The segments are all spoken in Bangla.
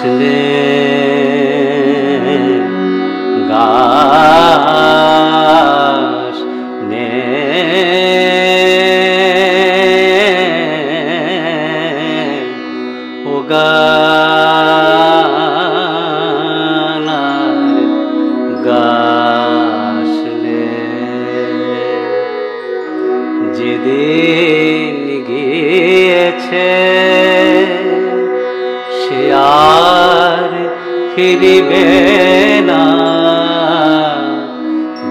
গাছলে গাছ নে ও গানার গাছলে যেদিন গিয়েছে সে আর ফিরিবে না,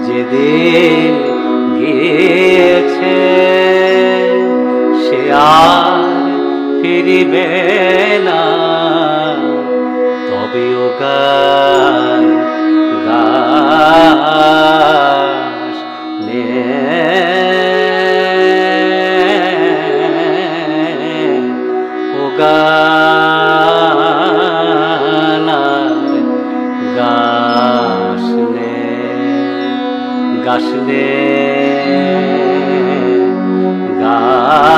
যেদিন গিয়েছে সে আর ফিরিবে না। তবে ও গান গাছ নে ও গানার গাছলে গাছলে গাছ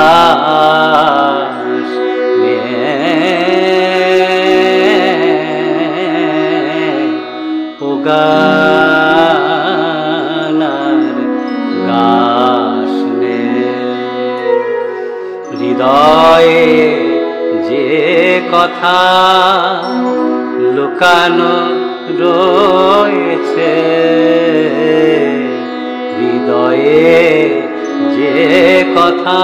নে ও গানার গাছলে হৃদয়ে যে কথা লুকানো রয়েছে, হৃদয়ে যে কথা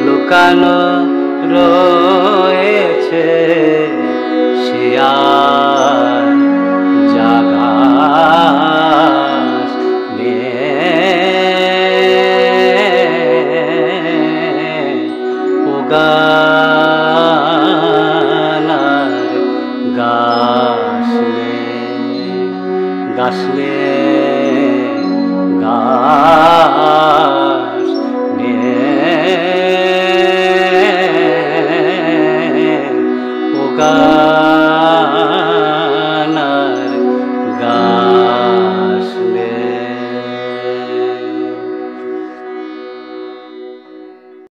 লুকানো রয়েছে সে আর জাগাস নে ও গান